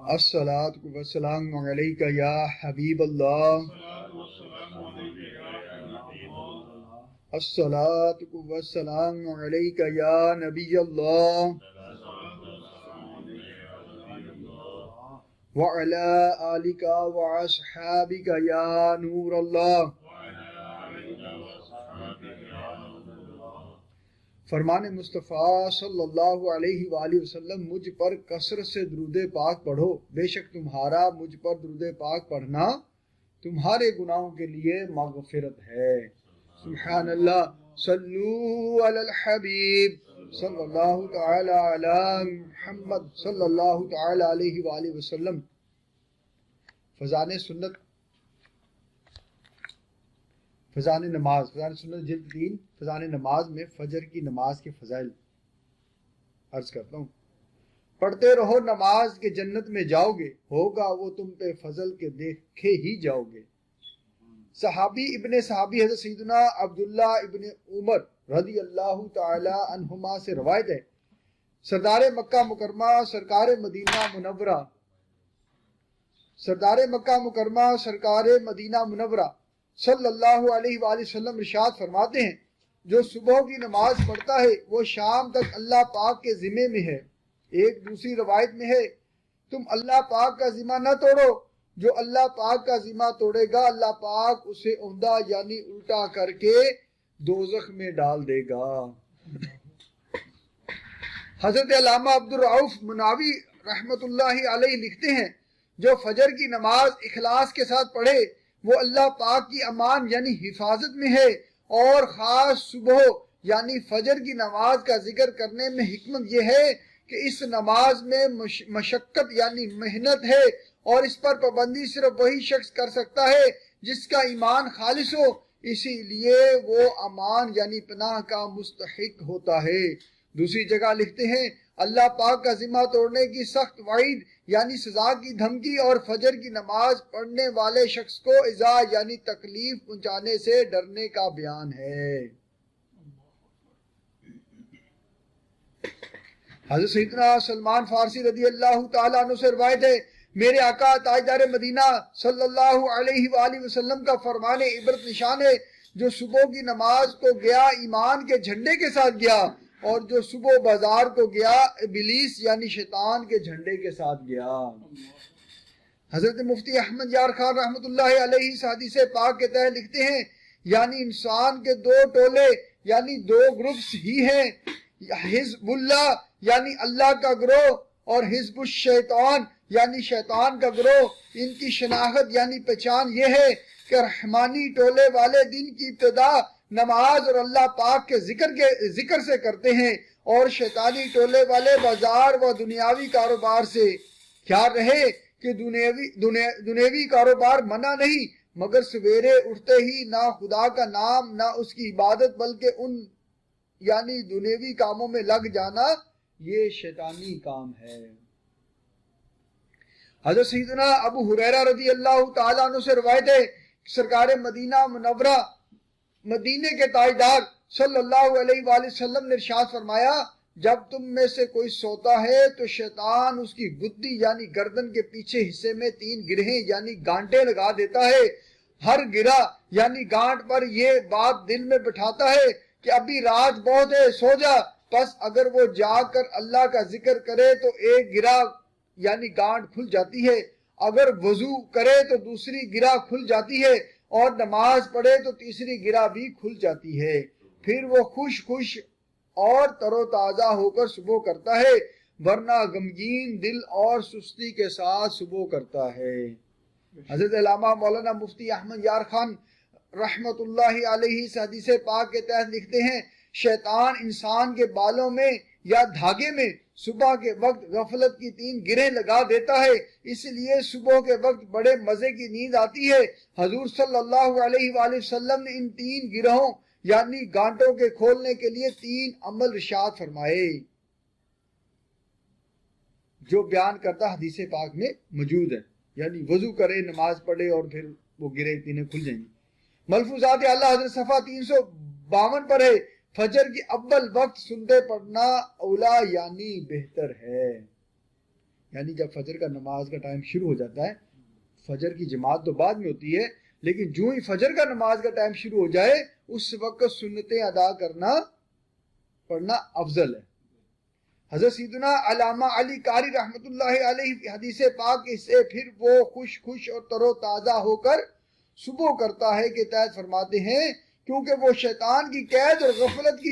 الصلاۃ والسلام علیک یا حبیب اللہ، الصلاۃ والسلام علیک یا نبی اللہ، وعلی آلک واصحابک یا نور اللہ۔ فرمان مصطفیٰ صلی اللہ علیہ وآلہ وسلم، مجھ پر کثرت سے درود پاک پڑھو، بے شک تمہارا مجھ پر درود پاک پڑھنا تمہارے گناہوں کے لیے مغفرت ہے۔ سبحان اللہ، صلو علی الحبیب صلی اللہ تعالی علی محمد صلی اللہ تعالی علیہ وآلہ وسلم۔ فضان سنت، فضان نماز، فضان سنت جلد 3، فضان نماز میں فجر کی نماز کے فضائل عرض کرتا ہوں۔ پڑھتے رہو نماز کے جنت میں جاؤ گے، ہوگا وہ تم پہ فضل کے دیکھے ہی جاؤ گے۔ صحابی ابن صحابی حضرت سیدنا عبداللہ ابن عمر رضی اللہ تعالی عنہما سے روایت ہے، سردار مکہ مکرمہ سرکار مدینہ منورہ، سردار مکہ مکرمہ سرکار مدینہ منورہ صلی اللہ علیہ وآلہ وسلم ارشاد فرماتے ہیں، جو صبح کی نماز پڑھتا ہے وہ شام تک اللہ پاک کے ذمے میں ہے۔ ایک دوسری روایت میں ہے، تم اللہ پاک کا ذمہ نہ توڑو، جو اللہ پاک کا ذمہ توڑے گا اللہ پاک اسے عمدہ یعنی الٹا کر کے دوزخ میں ڈال دے گا۔ حضرت علامہ عبدالرؤف مناوی رحمت اللہ علیہ لکھتے ہیں، جو فجر کی نماز اخلاص کے ساتھ پڑھے وہ اللہ پاک کی امان یعنی حفاظت میں ہے، اور خاص صبح یعنی فجر کی نماز کا ذکر کرنے میں حکمت یہ ہے کہ اس نماز میں مشقت یعنی محنت ہے، اور اس پر پابندی صرف وہی شخص کر سکتا ہے جس کا ایمان خالص ہو، اسی لیے وہ امان یعنی پناہ کا مستحق ہوتا ہے۔ دوسری جگہ لکھتے ہیں، اللہ پاک کا ذمہ توڑنے کی سخت وعید یعنی سزا کی دھمکی، اور فجر کی نماز پڑھنے والے شخص کو ایذا یعنی تکلیف پہنچانے سے ڈرنے کا بیان ہے۔ حضرت سیدنا سلمان فارسی رضی اللہ تعالیٰ عنہ سے روایت ہے، میرے آقا تاجدار مدینہ صلی اللہ علیہ وآلہ وسلم کا فرمان عبرت نشان ہے، جو صبح کی نماز کو گیا ایمان کے جھنڈے کے ساتھ گیا، اور جو صبح بازار کو گیا ابلیس یعنی شیطان کے جھنڈے کے ساتھ گیا۔ حضرت مفتی احمد یار خان رحمت اللہ علیہ اس حدیث پاک کے تحت لکھتے ہیں، یعنی انسان کے دو ٹولے یعنی دو گروپس ہی ہیں، حزب اللہ یعنی اللہ کا گروہ، اور حزب الشیطان یعنی شیطان کا گروہ۔ ان کی شناخت یعنی پہچان یہ ہے کہ رحمانی ٹولے والے دن کی ابتدا نماز اور اللہ پاک کے ذکر سے کرتے ہیں، اور شیطانی ٹولے والے بازار و دنیاوی کاروبار سے۔ خیال رہے کہ دنیاوی کاروبار منع نہیں، مگر سویرے اٹھتے ہی نہ خدا کا نام نہ اس کی عبادت بلکہ ان یعنی دنیاوی کاموں میں لگ جانا، یہ شیطانی کام ہے۔ حضرت سیدنا ابو ہریرہ رضی اللہ تعالیٰ عنہ سے روایت ہے، سرکار مدینہ منورہ مدینے کے تاجدار صلی اللہ علیہ وآلہ وسلم نے ارشاد فرمایا، جب تم میں سے کوئی سوتا ہے تو شیطان اس کی گدی یعنی گردن کے پیچھے حصے میں 3 گرہیں یعنی گانٹیں لگا دیتا ہے۔ ہر گرہ یعنی گانٹ پر یہ بات دل میں بٹھاتا ہے کہ ابھی رات بہت ہے، سو جا۔ پس اگر وہ جا کر اللہ کا ذکر کرے تو ایک گرہ یعنی گانٹ کھل جاتی ہے، اگر وضو کرے تو دوسری گرہ کھل جاتی ہے، اور نماز پڑھے تو تیسری گرہ بھی کھل جاتی ہے۔ پھر وہ خوش اور تر و تازہ ہو کر صبح کرتا ہے، ورنہ غمگین دل اور سستی کے ساتھ صبح کرتا ہے۔ حضرت علامہ مولانا مفتی احمد یار خان رحمت اللہ علیہ اس حدیث پاک کے تحت لکھتے ہیں، شیطان انسان کے بالوں میں یا دھاگے میں صبح کے وقت غفلت کی 3 گرہیں لگا دیتا ہے، اس لیے صبح کے وقت بڑے مزے کی نیند آتی ہے۔ حضور صلی اللہ علیہ وآلہ وسلم نے ان 3 گرہوں یعنی گانٹوں کے کھولنے کے لیے 3 عمل ارشاد فرمائے، جو بیان کردہ حدیث پاک میں موجود ہے، یعنی وضو کرے، نماز پڑھے، اور پھر وہ گرہیں 3 کھل جائیں گی۔ ملفوظات اعلیٰ حضرت صفحہ 352 پر ہے، فجر کی اول وقت سنتے پڑھنا اولا یعنی بہتر ہے. یعنی جب فجر کا نماز کا ٹائم شروع ہو جاتا ہے، فجر کی جماعت تو بعد میں ہوتی ہے، لیکن جو ہی فجر کا نماز کا ٹائم شروع ہو جائے اس وقت سنتیں ادا پڑھنا افضل ہے. حضرت سیدنا علامہ علی قاری رحمت اللہ علیہ حدیث پاک سے پھر وہ خوش اور تر و تازہ ہو کر صبح کرتا ہے کہ تحت فرماتے ہیں کیونکہ وہ شیطان کی قید اور غفلت کی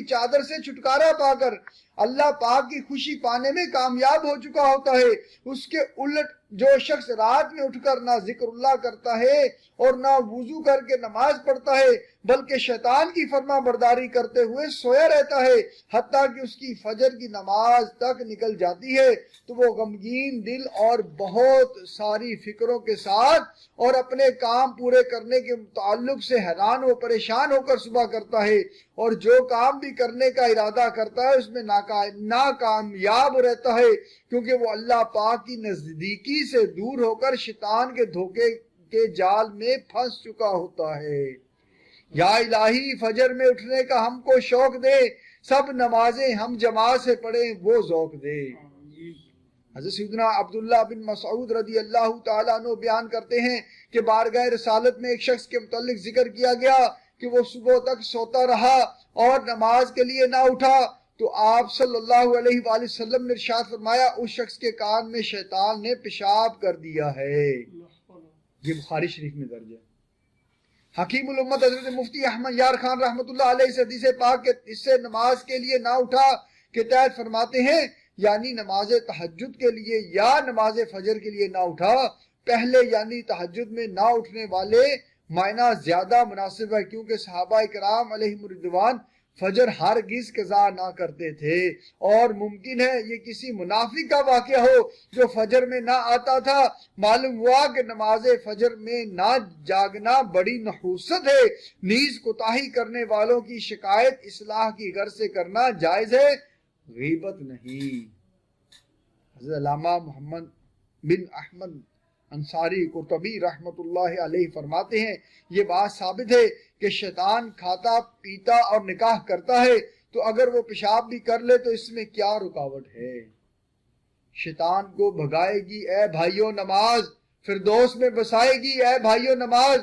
چادر سے چھٹکارا پا کر اللہ پاک کی خوشی پانے میں کامیاب ہو چکا ہوتا ہے. اس کے الٹ جو شخص رات میں اٹھ کر نہ ذکر اللہ کرتا ہے اور نہ وضو کر کے نماز پڑھتا ہے بلکہ شیطان کی فرما برداری کرتے ہوئے سویا رہتا ہے حتیٰ کہ اس کی فجر کی نماز تک نکل جاتی ہے، تو وہ غمگین دل اور بہت ساری فکروں کے ساتھ اور اپنے کام پورے کرنے کے تعلق سے حیران و پریشان ہو کر صبح کرتا ہے، اور جو کام بھی کرنے کا ارادہ کرتا ہے اس میں ناکامیاب رہتا ہے، کیونکہ وہ اللہ پاک کی نزدیکی سے دور ہو کر شیطان کے دھوکے کے جال میں پھنس چکا ہوتا ہے. یا الہی فجر میں اٹھنے کا ہم کو شوق دے، سب نمازیں ہم جماعت سے پڑھیں وہ ذوق دے. حضرت سیدنا عبداللہ بن مسعود رضی اللہ تعالیٰ عنہ بیان کرتے ہیں کہ بارگاہ رسالت میں ایک شخص کے متعلق ذکر کیا گیا کہ وہ صبح تک سوتا رہا اور نماز کے لیے نہ اٹھا، تو آپ صلی اللہ علیہ وآلہ وسلم نے ارشاد فرمایا اس شخص کے کان میں شیطان نے پیشاب کر دیا ہے. یہ بخاری شریف میں درج ہے. حکیم الامت حضرت مفتی احمد یار خان رحمت اللہ علیہ سے حدیث پاک کے اس سے نماز کے لیے نہ اٹھا کے تحت فرماتے ہیں یعنی نماز تہجد کے لیے یا نماز فجر کے لیے نہ اٹھا. پہلے یعنی تہجد میں نہ اٹھنے والے معنی زیادہ مناسب ہے، کیونکہ صحابہ کرام علیہم الرضوان فجر ہرگز قضا نہ کرتے تھے، اور ممکن ہے یہ کسی منافق کا واقعہ ہو جو فجر میں نہ آتا تھا. معلوم ہوا کہ نماز فجر میں نہ جاگنا بڑی نحوست ہے، نیز کوتاہی کرنے والوں کی شکایت اصلاح کی غرض سے کرنا جائز ہے، غیبت نہیں. حضرت علامہ محمد بن احمد انصاری قرطبی رحمت اللہ علیہ فرماتے ہیں یہ بات ثابت ہے کہ شیطان کھاتا پیتا اور نکاح کرتا ہے، تو اگر وہ پیشاب بھی کر لے تو اس میں کیا رکاوٹ ہے. شیطان کو بھگائے گی اے بھائیو نماز، فردوس میں بسائے گی اے بھائیو نماز.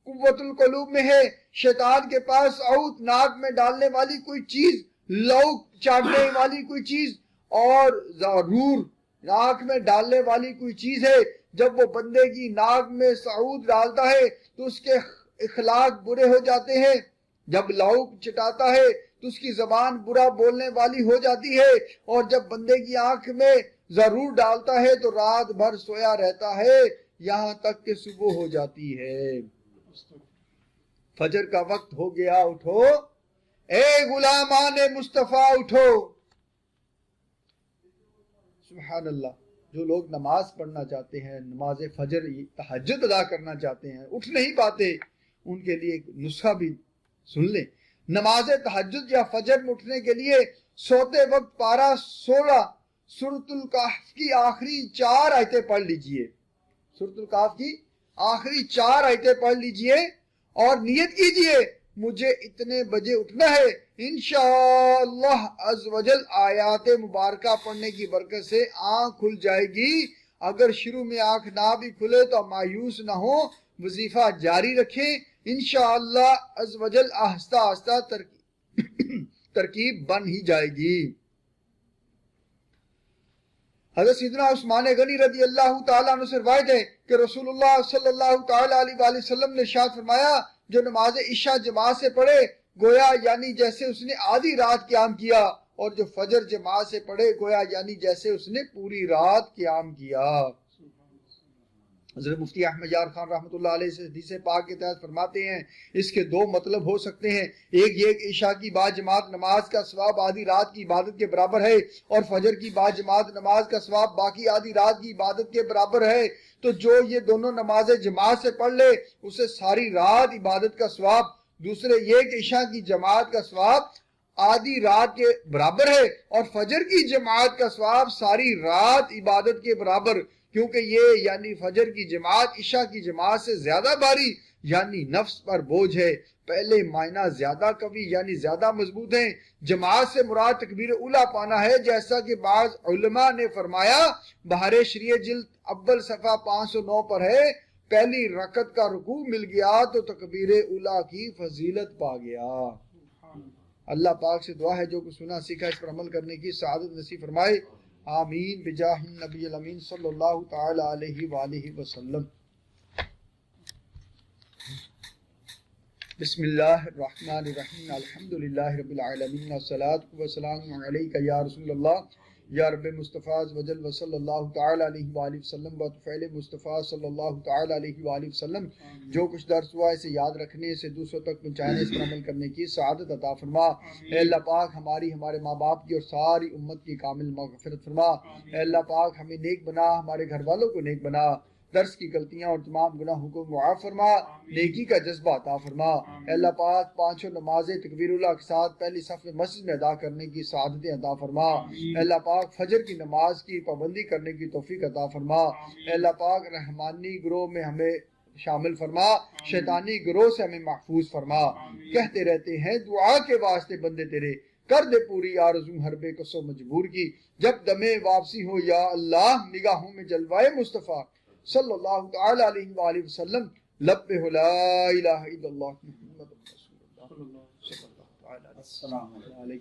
قوت القلوب میں ہے. شیطان کے پاس عود ناک میں ڈالنے والی کوئی چیز، لوک چاٹنے والی کوئی چیز اور ضرور ناک میں ڈالنے والی کوئی چیز ہے. جب وہ بندے کی ناک میں سعود ڈالتا ہے تو اس کے اخلاق برے ہو جاتے ہیں، جب لوک چٹاتا ہے تو اس کی زبان برا بولنے والی ہو جاتی ہے، اور جب بندے کی آنکھ میں ضرور ڈالتا ہے تو رات بھر سویا رہتا ہے یہاں تک کہ صبح ہو جاتی ہے. فجر کا وقت ہو گیا، اٹھو اے غلامان مصطفیٰ اٹھو. سبحان اللہ. جو لوگ نماز پڑھنا چاہتے ہیں، نماز فجر تہجد ادا کرنا چاہتے ہیں، اٹھ نہیں پاتے، ان کے لیے ایک نسخہ بھی سن لیں. نماز تہجد یا فجر میں اٹھنے کے لیے سوتے وقت پارہ 16 سورۃ الکہف کی آخری 4 آیتیں پڑھ لیجئے. سورۃ الکہف کی آخری 4 آیتیں پڑھ لیجئے اور نیت کیجئے مجھے اتنے بجے اٹھنا ہے. انشاءاللہ عز و جل آیات مبارکہ پڑھنے کی برکت سے آنکھ کھل جائے گی. اگر شروع میں آنکھ نہ بھی کھلے تو مایوس نہ ہو، وظیفہ جاری رکھیں. انشاءاللہ عز و جل آہستہ آہستہ ترکیب بن ہی جائے گی. حضرت سیدنا عثمان غنی رضی اللہ تعالیٰ عنہ سے روایت ہے کہ رسول اللہ صلی اللہ تعالیٰ علیہ وآلہ وسلم نے ارشاد فرمایا جو نماز عشاء جماعت سے پڑھے گویا یعنی جیسے اس نے آدھی رات قیام کیا، اور جو فجر جماعت سے پڑھے گویا یعنی جیسے اس نے پوری رات قیام کیا. حضرت مفتی احمد یار خان رحمت اللہ علیہ سے حدیث پاک کے تحت فرماتے ہیں اس کے 2 مطلب ہو سکتے ہیں. ایک یہ کہ عشاء کی بعد جماعت نماز کا ثواب آدھی رات کی عبادت کے برابر ہے، اور فجر کی بعد جماعت نماز کا ثواب باقی آدھی رات کی عبادت کے برابر ہے. تو جو یہ دونوں نمازیں جماعت سے پڑھ لے اسے ساری رات عبادت کا ثواب. دوسرے یہ کہ عشاء کی جماعت کا ثواب آدھی رات کے برابر ہے، اور فجر کی جماعت کا ثواب ساری رات عبادت کے برابر، کیونکہ یہ یعنی فجر کی جماعت عشاء کی جماعت سے زیادہ بھاری یعنی نفس پر بوجھ ہے۔ پہلے معنی زیادہ قوی یعنی زیادہ مضبوط ہیں۔ جماعت سے مراد تکبیر اولیٰ پانا ہے، جیسا کہ بعض علماء نے فرمایا۔ بہار شریع جلد اول صفحہ 509 پر ہے، پہلی رکعت کا رکوع مل گیا تو تکبیر اولیٰ کی فضیلت پا گیا۔ اللہ پاک سے دعا ہے جو کچھ سنا سیکھا اس پر عمل کرنے کی سعادت نصیب فرمائے، آمین بجاہ النبی الامین صلی اللہ تعالی علیہ وآلہ وسلم۔ بسم اللہ الرحمن الرحیم، الحمدللہ رب العالمین، والصلاة والسلام علیک یا رسول اللہ یا رب مصطفیٰ وجل وصلی اللہ تعالی علیہ وآلہ وسلم بطفعل مصطفیٰ صلی اللہ تعالی علیہ وآلہ وسلم۔ جو کچھ درس ہوا اسے یاد رکھنے، اسے دوسروں تک پہنچانے، اس پر عمل کرنے کی سعادت عطا فرما۔ اے اللہ پاک ہماری، ہمارے ماں باپ کی اور ساری امت کی کامل مغفرت فرما۔ اے اللہ پاک ہمیں نیک بنا، ہمارے گھر والوں کو نیک بنا، درس کی غلطیاں اور تمام گناہوں کو معاف فرما، نیکی کا جذبہ عطا فرما۔ اے اللہ پاک پانچوں نمازیں تکبیر اللہ کے ساتھ پہلی صف میں مسجد میں ادا کرنے کی سعادتیں عطا فرما۔ اے اللہ پاک فجر کی نماز کی پابندی کرنے کی توفیق عطا فرما۔ اے اللہ پاک رحمانی گروہ میں ہمیں شامل فرما، شیطانی گروہ سے ہمیں محفوظ فرما۔ کہتے رہتے ہیں دعا کے واسطے بندے تیرے، کر دے پوری آرزو ہر بے کس و مجبور کی۔ جب دمے واپسی ہو یا اللہ، نگاہوں میں جلوائے مصطفیٰ صلی اللہ تعالی علیہ وآلہ وسلم، لب پہ ہو لا الہ الا اللہ محمد رسول اللہ صلی اللہ تعالی علیہ وسلم۔